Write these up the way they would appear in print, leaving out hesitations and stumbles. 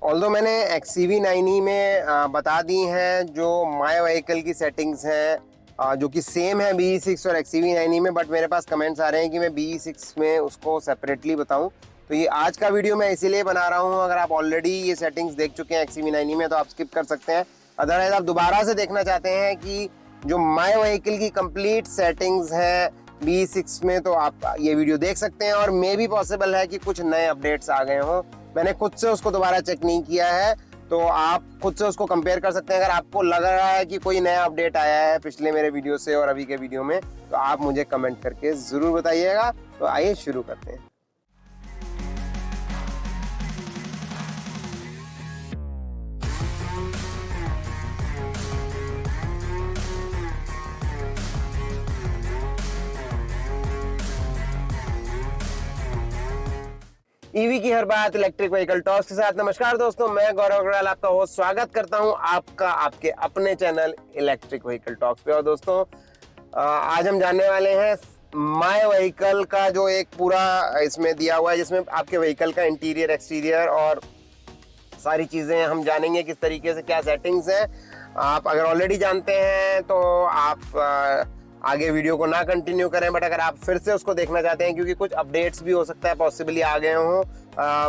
Although मैंने XCV9E में बता दी हैं जो माय व्हीकल की सेटिंग्स हैं, जो कि सेम है BE6 और XCV9E में, बट मेरे पास कमेंट्स आ रहे हैं कि मैं BE6 में उसको सेपरेटली बताऊं। तो ये आज का वीडियो मैं इसीलिए बना रहा हूं। अगर आप ऑलरेडी ये सेटिंग्स देख चुके हैं XCV9E में तो आप स्किप कर सकते हैं। अदरवाइज आप दोबारा से देखना चाहते हैं कि जो माय व्हीकल की कंप्लीट सेटिंग्स हैं BE6 में, तो आप ये वीडियो देख सकते हैं। और मे भी पॉसिबल है कि कुछ नए अपडेट्स आ गए हों, मैंने खुद से उसको दोबारा चेक नहीं किया है, तो आप खुद से उसको कंपेयर कर सकते हैं। अगर आपको लग रहा है कि कोई नया अपडेट आया है पिछले मेरे वीडियो से और अभी के वीडियो में, तो आप मुझे कमेंट करके ज़रूर बताइएगा। तो आइए शुरू करते हैं। ईवी की हर बात इलेक्ट्रिक व्हीकल टॉक्स के साथ। नमस्कार दोस्तों, मैं गौरव अग्रवाल आपका होस्ट स्वागत करता हूं आपका आपके अपने चैनल इलेक्ट्रिक व्हीकल टॉक्स पे। और दोस्तों आज हम जानने वाले हैं माय व्हीकल का जो एक पूरा इसमें दिया हुआ है, जिसमें आपके व्हीकल का इंटीरियर एक्सटीरियर और सारी चीज़ें हम जानेंगे किस तरीके से क्या सेटिंग्स हैं। आप अगर ऑलरेडी जानते हैं तो आप आगे वीडियो को ना कंटिन्यू करें, बट अगर आप फिर से उसको देखना चाहते हैं, क्योंकि कुछ अपडेट्स भी हो सकता है पॉसिबली आ गए हों।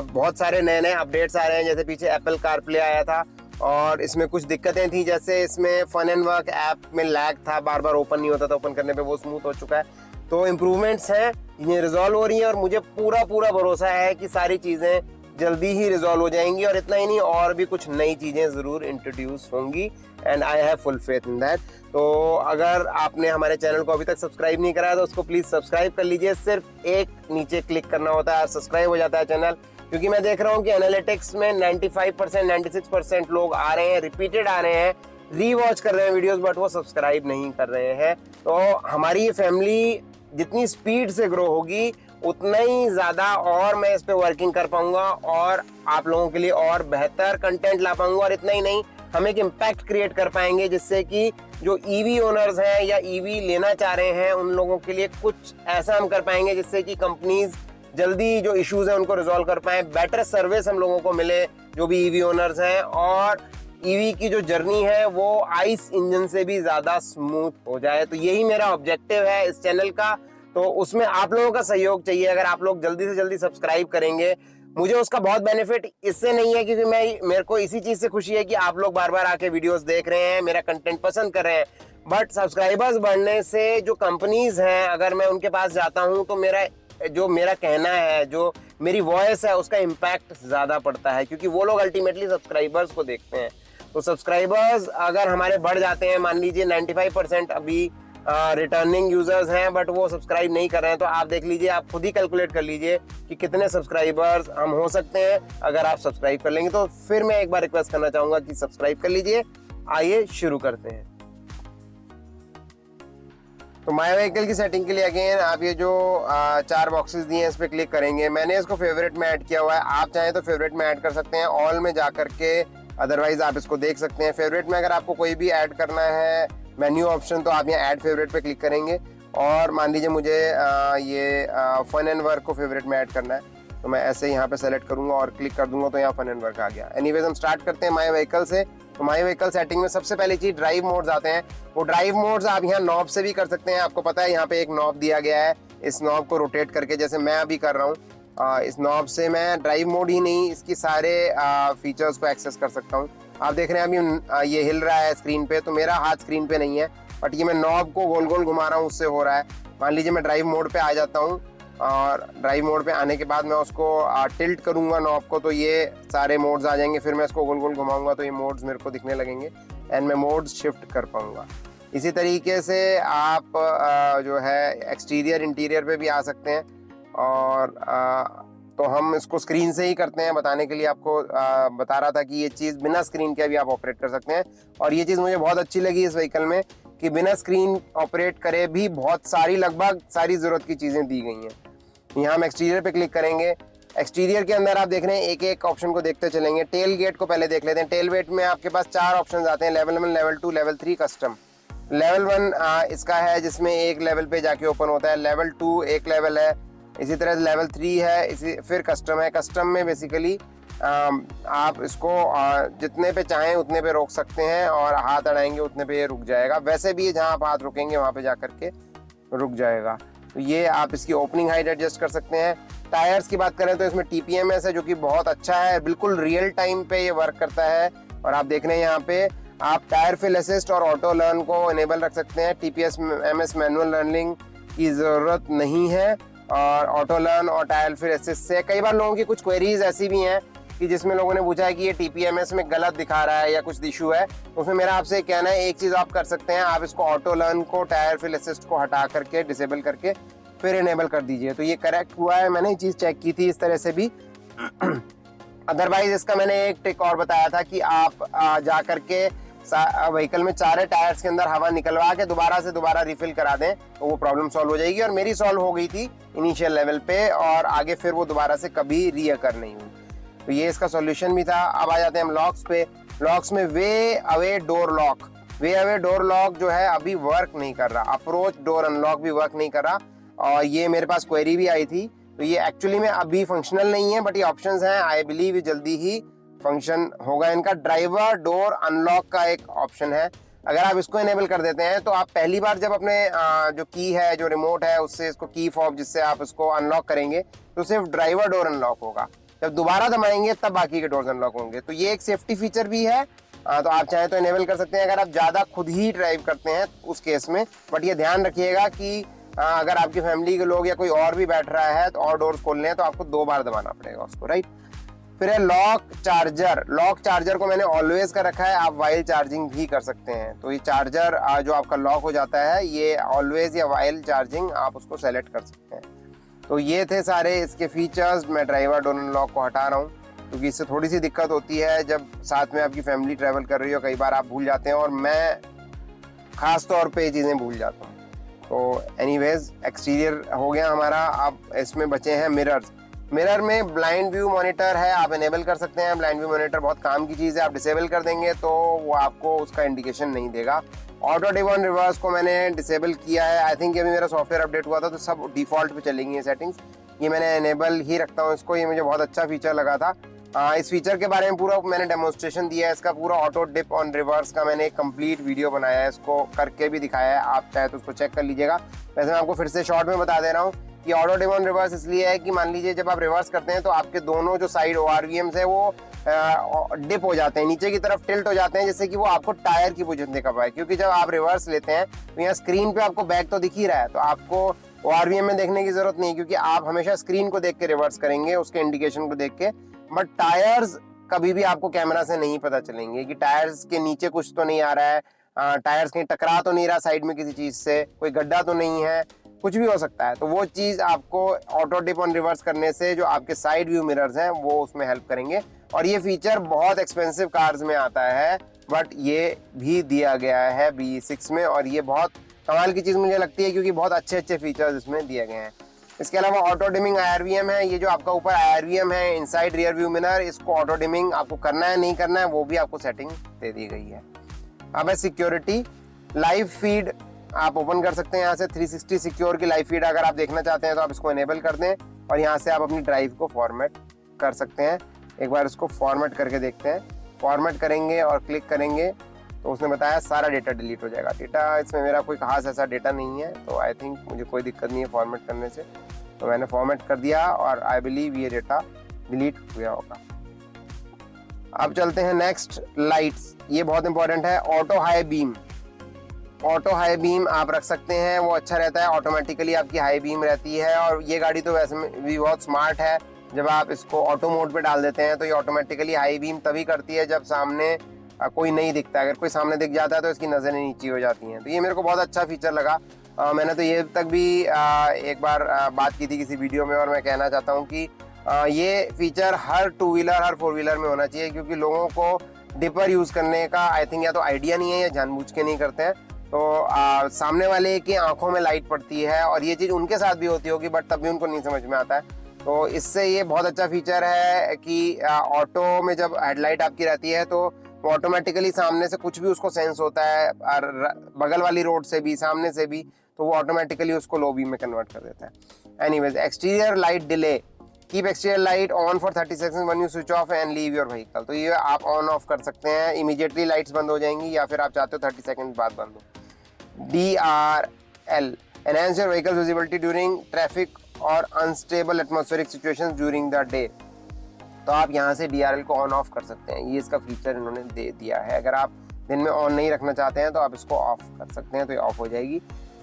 बहुत सारे नए नए अपडेट्स आ रहे हैं, जैसे पीछे एप्पल कारप्ले आया था और इसमें कुछ दिक्कतें थी, जैसे इसमें फन एंड वर्क ऐप में लैग था, बार बार ओपन नहीं होता था, ओपन करने पे वो स्मूथ हो चुका है। तो इम्प्रूवमेंट्स हैं, ये रिजॉल्व हो रही हैं और मुझे पूरा भरोसा है कि सारी चीज़ें जल्दी ही रिजॉल्व हो जाएंगी। और इतना ही नहीं, और भी कुछ नई चीज़ें ज़रूर इंट्रोड्यूस होंगी and I have full faith in that. तो अगर आपने हमारे चैनल को अभी तक सब्सक्राइब नहीं करा है तो उसको प्लीज़ सब्सक्राइब कर लीजिए। सिर्फ एक नीचे क्लिक करना होता है, सब्सक्राइब हो जाता है चैनल। क्योंकि मैं देख रहा हूँ कि एनालिटिक्स में 95% 96% लोग आ रहे हैं, रिपीटेड आ रहे हैं, रीवॉच कर रहे हैं वीडियोस, बट वो सब्सक्राइब नहीं कर रहे हैं। तो हमारी ये फैमिली जितनी स्पीड से ग्रो होगी उतना ही ज़्यादा और मैं इस पे वर्किंग कर पाऊंगा और आप लोगों के लिए और बेहतर कंटेंट ला पाऊंगा। और इतना ही नहीं, हम एक इम्पैक्ट क्रिएट कर पाएंगे, जिससे कि जो ईवी ओनर्स हैं या ईवी लेना चाह रहे हैं उन लोगों के लिए कुछ ऐसा हम कर पाएंगे जिससे कि कंपनीज जल्दी जो इश्यूज हैं उनको रिजॉल्व कर पाएं, बेटर सर्विस हम लोगों को मिले जो भी ईवी ओनर्स हैं, और ईवी की जो जर्नी है वो आइस इंजन से भी ज़्यादा स्मूथ हो जाए। तो यही मेरा ऑब्जेक्टिव है इस चैनल का। तो उसमें आप लोगों का सहयोग चाहिए। अगर आप लोग जल्दी से जल्दी सब्सक्राइब करेंगे, मुझे उसका बहुत बेनिफिट इससे नहीं है, क्योंकि मेरे को इसी चीज़ से खुशी है कि आप लोग बार बार आके वीडियोस देख रहे हैं, मेरा कंटेंट पसंद कर रहे हैं। बट सब्सक्राइबर्स बढ़ने से जो कंपनीज हैं, अगर मैं उनके पास जाता हूं तो मेरा कहना है, जो मेरी वॉइस है, उसका इम्पैक्ट ज़्यादा पड़ता है, क्योंकि वो लोग अल्टीमेटली सब्सक्राइबर्स को देखते हैं। तो सब्सक्राइबर्स अगर हमारे बढ़ जाते हैं, मान लीजिए 95% अभी रिटर्निंग यूजर्स हैं बट वो सब्सक्राइब नहीं कर रहे हैं, तो आप देख लीजिए, आप खुद ही कैलकुलेट कर लीजिए कि कितने सब्सक्राइबर्स हम हो सकते हैं अगर आप सब्सक्राइब कर लेंगे। तो फिर मैं एक बार रिक्वेस्ट करना चाहूंगा कि सब्सक्राइब कर लीजिए। आइए शुरू करते हैं। तो माय व्हीकल की सेटिंग के लिए अगेन आप ये जो 4 बॉक्सेस दिए हैं इस पर क्लिक करेंगे। मैंने इसको फेवरेट में ऐड किया हुआ है, आप चाहें तो फेवरेट में ऐड कर सकते हैं, ऑल में जा करके, अदरवाइज आप इसको देख सकते हैं। फेवरेट में अगर आपको कोई भी ऐड करना है मेन्यू ऑप्शन, तो आप यहाँ ऐड फेवरेट पे क्लिक करेंगे। और मान लीजिए मुझे ये फन एंड वर्क को फेवरेट में ऐड करना है, तो मैं ऐसे यहाँ पे सेलेक्ट करूंगा और क्लिक कर दूंगा, तो यहाँ फन एंड वर्क आ गया। एनीवेज हम स्टार्ट करते हैं माय व्हीकल से। तो माय व्हीकल सेटिंग में सबसे पहली चीज ड्राइव मोड्स आते हैं। वो ड्राइव मोड्स आप यहाँ नॉब से भी कर सकते हैं। आपको पता है यहाँ पे एक नॉब दिया गया है, इस नॉब को रोटेट करके, जैसे मैं अभी कर रहा हूँ, इस नॉब से मैं ड्राइव मोड ही नहीं, इसकी सारे फीचर्स को एक्सेस कर सकता हूँ। आप देख रहे हैं अभी ये हिल रहा है स्क्रीन पे, तो मेरा हाथ स्क्रीन पे नहीं है, बट ये मैं नॉब को गोल गोल घुमा रहा हूँ, उससे हो रहा है। मान लीजिए मैं ड्राइव मोड पे आ जाता हूँ, और ड्राइव मोड पे आने के बाद मैं उसको टिल्ट करूँगा नॉब को, तो ये सारे मोड्स आ जाएंगे। फिर मैं इसको गोल गोल घुमाऊंगा तो ये मोड्स मेरे को दिखने लगेंगे एंड मैं मोड्स शिफ्ट कर पाऊंगा। इसी तरीके से आप जो है एक्सटीरियर इंटीरियर पे भी आ सकते हैं। और तो हम इसको स्क्रीन से ही करते हैं, बताने के लिए आपको बता रहा था कि ये चीज़ बिना स्क्रीन के भी आप ऑपरेट कर सकते हैं। और ये चीज़ मुझे बहुत अच्छी लगी इस व्हीकल में कि बिना स्क्रीन ऑपरेट करे भी बहुत सारी, लगभग सारी ज़रूरत की चीज़ें दी गई हैं। यहाँ हम एक्सटीरियर पे क्लिक करेंगे। एक्सटीरियर के अंदर आप देख रहे हैं एक एक ऑप्शन को देखते चलेंगे। टेल गेट को पहले देख लेते हैं। टेल गेट में आपके पास 4 ऑप्शन आते हैं, level 1, level 2, level 3, custom. Level 1 इसका है जिसमें एक लेवल पे जाके ओपन होता है। लेवल 2 एक लेवल है, इसी तरह लेवल 3 है, इसी फिर कस्टम है। कस्टम में बेसिकली आप इसको जितने पे चाहें उतने पे रोक सकते हैं और हाथ अड़ाएंगे उतने पे ये रुक जाएगा। वैसे भी जहाँ आप हाथ रुकेंगे वहाँ पे जा करके रुक जाएगा। तो ये आप इसकी ओपनिंग हाइट एडजस्ट कर सकते हैं। टायर्स की बात करें तो इसमें TPMS है जो कि बहुत अच्छा है, बिल्कुल रियल टाइम पे ये वर्क करता है। और आप देख रहे हैं यहाँ पे आप टायर फिल असिस्ट और ऑटो लर्न को इनेबल रख सकते हैं। TPMS मैनुअल लर्निंग की ज़रूरत नहीं है और ऑटो लर्न और टायर फिल असिस्ट से कई बार लोगों की कुछ क्वेरीज ऐसी भी हैं कि जिसमें लोगों ने पूछा है कि ये TPMS में गलत दिखा रहा है या कुछ इशू है। उसमें मेरा आपसे कहना है एक चीज़ आप कर सकते हैं, आप इसको ऑटो लर्न को टायर फिल असिस्ट को हटा करके डिसेबल करके फिर इनेबल कर दीजिए। तो ये करेक्ट हुआ है, मैंने ये चीज़ चेक की थी इस तरह से भी। अदरवाइज इसका मैंने एक ट्रिक और बताया था कि आप जा करके व्हीकल में चारे टायर्स के अंदर हवा निकलवा के दोबारा रिफिल करा दें तो वो प्रॉब्लम सॉल्व हो जाएगी। और मेरी सॉल्व हो गई थी इनिशियल लेवल पे और आगे फिर वो दोबारा से कभी रीअकर नहीं हुई। तो ये इसका सॉल्यूशन भी था। अब आ जाते हैं हम लॉक्स पे। लॉक्स में वे अवे डोर लॉक जो है अभी वर्क नहीं कर रहा। अप्रोच डोर अनलॉक भी वर्क नहीं कर रहा और ये मेरे पास क्वेरी भी आई थी। तो ये एक्चुअली में अभी फंक्शनल नहीं है, बट ये ऑप्शंस हैं, आई बिलीव ये जल्दी ही फंक्शन होगा इनका। ड्राइवर डोर अनलॉक का एक ऑप्शन है, अगर आप इसको इनेबल कर देते हैं तो आप पहली बार जब अपने जो की है, जो रिमोट है, उससे इसको की फॉब जिससे आप इसको अनलॉक करेंगे तो सिर्फ ड्राइवर डोर अनलॉक होगा। जब दोबारा दबाएंगे तब बाकी के डोर्स अनलॉक होंगे। तो ये एक सेफ्टी फीचर भी है, तो आप चाहें तो इनेबल कर सकते हैं अगर आप ज़्यादा खुद ही ड्राइव करते हैं उस केस में। बट ये ध्यान रखिएगा कि अगर आपकी फैमिली के लोग या कोई और भी बैठ रहा है तो और डोर्स खोलने हैं तो आपको 2 बार दबाना पड़ेगा उसको, राइट। फिर है लॉक चार्जर को मैंने ऑलवेज का रखा है, आप वाइल चार्जिंग भी कर सकते हैं। तो ये चार्जर जो आपका लॉक हो जाता है ये ऑलवेज या वाइल चार्जिंग आप उसको सेलेक्ट कर सकते हैं। तो ये थे सारे इसके फीचर्स। मैं ड्राइवर डोर अनलॉक को हटा रहा हूँ क्योंकि इससे थोड़ी सी दिक्कत होती है जब साथ में आपकी फैमिली ट्रैवल कर रही हो, कई बार आप भूल जाते हैं और मैं खास तौर पे चीज़ें भूल जाता हूँ। तो एनीवेज एक्सटीरियर हो गया हमारा। अब इसमें बचे हैं मिरर में ब्लाइंड व्यू मॉनिटर है, आप इनेबल कर सकते हैं। ब्लाइंड व्यू मॉनिटर बहुत काम की चीज़ है, आप डिसेबल कर देंगे तो वो आपको उसका इंडिकेशन नहीं देगा। ऑटो डिवन रिवर्स को मैंने डिसेबल किया है, आई थिंक अभी मेरा सॉफ्टवेयर अपडेट हुआ था तो सब डिफॉल्ट पे चलेंगी ये सेटिंग्स। ये मैंने इनेबल ही रखता हूँ इसको, ये मुझे बहुत अच्छा फीचर लगा था। इस फीचर के बारे में पूरा मैंने डेमोन्स्ट्रेशन दिया है, इसका पूरा ऑटो डिप ऑन रिवर्स का मैंने एक कंप्लीट वीडियो बनाया है, इसको करके भी दिखाया है, आप चाहे तो उसको चेक कर लीजिएगा। वैसे मैं आपको फिर से शॉर्ट में बता दे रहा हूँ कि ऑटो डिप ऑन रिवर्स इसलिए है कि मान लीजिए जब आप रिवर्स करते हैं तो आपके दोनों जो साइड ORVMs है वो डिप हो जाते हैं, नीचे की तरफ टिल्ट हो जाते हैं, जिससे कि वो आपको टायर की पोजीशन दिखा पाए। क्योंकि जब आप रिवर्स लेते हैं तो यहाँ स्क्रीन पे आपको बैक तो दिख ही रहा है, तो आपको ORVM में देखने की जरूरत नहीं, क्योंकि आप हमेशा स्क्रीन को देख के रिवर्स करेंगे, उसके इंडिकेशन को देख के। बट टायर्स कभी भी आपको कैमरा से नहीं पता चलेंगे कि टायर्स के नीचे कुछ तो नहीं आ रहा है, टायर्स कहीं टकरा तो नहीं रहा साइड में किसी चीज से, कोई गड्ढा तो नहीं है, कुछ भी हो सकता है। तो वो चीज आपको ऑटो डिप ऑन रिवर्स करने से जो आपके साइड व्यू मिरर्स हैं वो उसमें हेल्प करेंगे। और ये फीचर बहुत एक्सपेंसिव कार्स में आता है, बट ये भी दिया गया है BE6 में, और ये बहुत कमाल की चीज मुझे लगती है क्योंकि बहुत अच्छे अच्छे फीचर्स इसमें दिए गए हैं। इसके अलावा ऑटो डिमिंग IRVM है, ये जो आपका ऊपर IRVM है इनसाइड रियर व्यू मिरर, इसको ऑटो डिमिंग आपको करना है नहीं करना है वो भी आपको सेटिंग दे दी गई है। अब है सिक्योरिटी। लाइव फीड आप ओपन कर सकते हैं यहाँ से, 360 सिक्योर की लाइव फीड अगर आप देखना चाहते हैं तो आप इसको इनेबल कर दें और यहाँ से आप अपनी ड्राइव को फॉर्मेट कर सकते हैं। एक बार इसको फॉर्मेट करके देखते हैं। फॉर्मेट करेंगे और क्लिक करेंगे तो उसने बताया सारा डेटा डिलीट हो जाएगा। डेटा इसमें मेरा कोई खास ऐसा डेटा नहीं है, तो आई थिंक मुझे कोई दिक्कत नहीं है फॉर्मेट करने से, तो मैंने फॉर्मेट कर दिया और आई बिलीव ये डेटा डिलीट हुआ होगा। अब चलते हैं नेक्स्ट, लाइट्स। ये बहुत इंपॉर्टेंट है। ऑटो हाई बीम आप रख सकते हैं, वो अच्छा रहता है, ऑटोमेटिकली आपकी हाई बीम रहती है। और ये गाड़ी तो वैसे भी बहुत स्मार्ट है, जब आप इसको ऑटो मोड पे डाल देते हैं तो ये ऑटोमेटिकली हाई बीम तभी करती है जब सामने कोई नहीं दिखता। अगर कोई सामने दिख जाता है तो इसकी नज़रें नीची हो जाती हैं। तो ये मेरे को बहुत अच्छा फीचर लगा। मैंने तो ये तक भी एक बार बात की थी किसी वीडियो में, और मैं कहना चाहता हूँ कि ये फीचर हर 2 व्हीलर हर 4 व्हीलर में होना चाहिए, क्योंकि लोगों को डिपर यूज़ करने का आई थिंक या तो आइडिया नहीं है या जानबूझ के नहीं करते हैं। तो सामने वाले की आंखों में लाइट पड़ती है और ये चीज़ उनके साथ भी होती होगी, बट तब भी उनको नहीं समझ में आता है। तो इससे ये बहुत अच्छा फीचर है कि ऑटो में जब हेडलाइट आपकी रहती है तो ऑटोमेटिकली सामने से कुछ भी उसको सेंस होता है, और बगल वाली रोड से भी सामने से भी, तो वो ऑटोमेटिकली उसको लो बीम में कन्वर्ट कर देता है। Anyways, exterior light delay, keep exterior light on for 30 seconds when you switch off and leave your vehicle. तो ये आप ऑन ऑफ कर सकते हैं, इमीडिएटली लाइट्स बंद हो जाएंगी, या फिर आप चाहते हो 30 सेकंड बाद बंद हो। DRL, enhance your vehicle visibility during traffic और unstable atmospheric situations during the day. तो आप यहाँ से DRL को ऑन ऑफ कर सकते हैं, ये इसका फीचर इन्होंने दे दिया है। अगर आप दिन में ऑन नहीं रखना चाहते हैं तो आप इसको ऑफ कर सकते हैं, तो ये ऑफ हो जाएगी।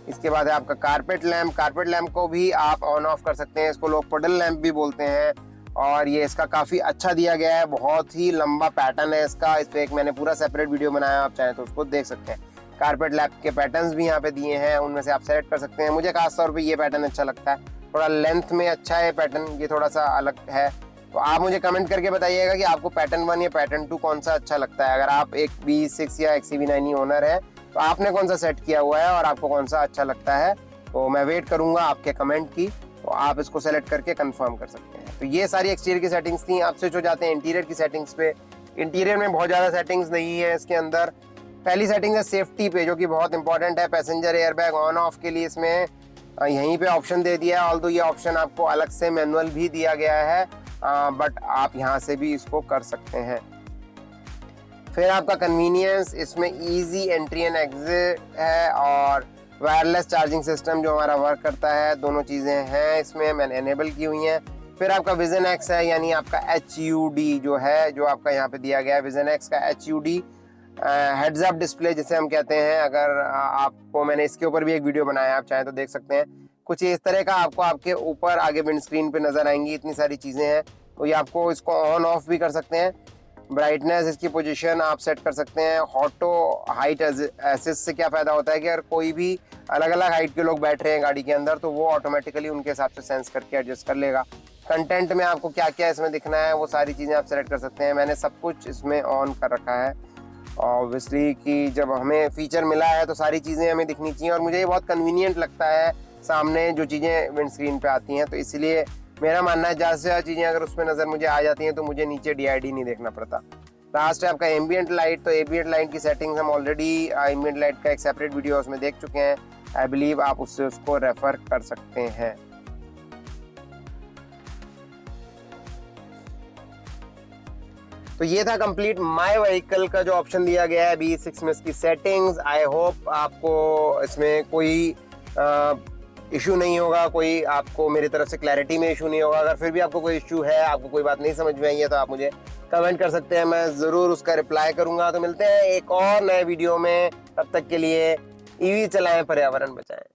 इसके बाद है आपका कारपेट लैम्प, कारपेट लैम्प को भी आप ऑन ऑफ कर सकते हैं, इसको लोग पडल लैम्प भी बोलते हैं। और ये इसका काफ़ी अच्छा दिया गया है, बहुत ही लंबा पैटर्न है इसका, इस पर एक मैंने पूरा सेपरेट वीडियो बनाया, आप चाहें तो उसको देख सकते हैं। कारपेट लैम्प के पैटर्न्स भी यहाँ पे दिए हैं, उनमें से आप सेलेक्ट कर सकते हैं। मुझे खासतौर पर ये पैटर्न अच्छा लगता है, थोड़ा लेंथ में अच्छा है पैटर्न, ये थोड़ा सा अलग है। तो आप मुझे कमेंट करके बताइएगा कि आपको पैटर्न 1 या पैटर्न 2 कौन सा अच्छा लगता है। अगर आप एक B6 या XCV9 ओनर है तो आपने कौन सा सेट किया हुआ है और आपको कौन सा अच्छा लगता है, तो मैं वेट करूंगा आपके कमेंट की, तो आप इसको सेलेक्ट करके कंफर्म कर सकते हैं। तो ये सारी एक्सटीरियर की सेटिंग्स थी। आप स्विच हो जाते हैं इंटीरियर की सेटिंग्स पे। इंटीरियर में बहुत ज़्यादा सेटिंग्स नहीं है इसके अंदर। पहली सेटिंग है सेफ्टी पे, जो कि बहुत इंपॉर्टेंट है। पैसेंजर एयरबैग ऑन ऑफ के लिए इसमें यहीं पे ऑप्शन दे दिया है, ऑल्दो ये ऑप्शन आपको अलग से मैनुअल भी दिया गया है, बट आप यहाँ से भी इसको कर सकते हैं। फिर आपका कन्वीनियंस, इसमें इजी एंट्री एंड एग्जिट है और वायरलेस चार्जिंग सिस्टम जो हमारा वर्क करता है, दोनों चीज़ें हैं इसमें, मैंने एनेबल की हुई हैं। फिर आपका विजन एक्स है, यानी आपका HUD जो है, जो आपका यहाँ पे दिया गया है विजन एक्स का HUD, हेड्स अप डिस्प्ले जिसे हम कहते हैं। अगर आपको, मैंने इसके ऊपर भी एक वीडियो बनाया है, आप चाहें तो देख सकते हैं। कुछ इस तरह का आपको आपके ऊपर आगे विंड स्क्रीन पे नजर आएंगी, इतनी सारी चीज़ें हैं। तो ये आपको इसको ऑन ऑफ भी कर सकते हैं। ब्राइटनेस, इसकी पोजीशन आप सेट कर सकते हैं। ऑटो हाइट असिस्ट से क्या फ़ायदा होता है कि अगर कोई भी अलग अलग हाइट के लोग बैठ रहे हैं गाड़ी के अंदर, तो वो ऑटोमेटिकली उनके हिसाब से सेंस करके एडजस्ट कर लेगा। कंटेंट में आपको क्या क्या इसमें दिखना है, वो सारी चीज़ें आप सेलेक्ट कर सकते हैं। मैंने सब कुछ इसमें ऑन कर रखा है, ऑब्वियसली कि जब हमें फीचर मिला है तो सारी चीज़ें हमें दिखनी चाहिए, और मुझे ये बहुत कन्वीनियंट लगता है सामने जो चीज़ें विंड स्क्रीन पे आती हैं। तो इसलिए मेरा मानना है ज़्यादा से ज़्यादा चीज़ें अगर उसमें नज़र मुझे आ जाती हैं तो मुझे नीचे DID नहीं देखना पड़ता। लास्ट है आपका एम्बियंट लाइट। तो एम्बियंट लाइट की सेटिंग्स हम ऑलरेडी एम्बियंट लाइट का एक सेपरेट वीडियो उसमें देख चुके हैं, आई बिलीव आप उससे उसको रेफर कर सकते हैं। तो ये था कंप्लीट माय व्हीकल का जो ऑप्शन दिया गया है B6 में, इसकी सेटिंग्स। आई होप आपको इसमें कोई इशू नहीं होगा, कोई आपको मेरी तरफ से क्लैरिटी में इशू नहीं होगा। अगर फिर भी आपको कोई इशू है, आपको कोई बात नहीं समझ में आई है, तो आप मुझे कमेंट कर सकते हैं, मैं ज़रूर उसका रिप्लाई करूंगा। तो मिलते हैं एक और नए वीडियो में, तब तक के लिए EV चलाएं, पर्यावरण बचाएं।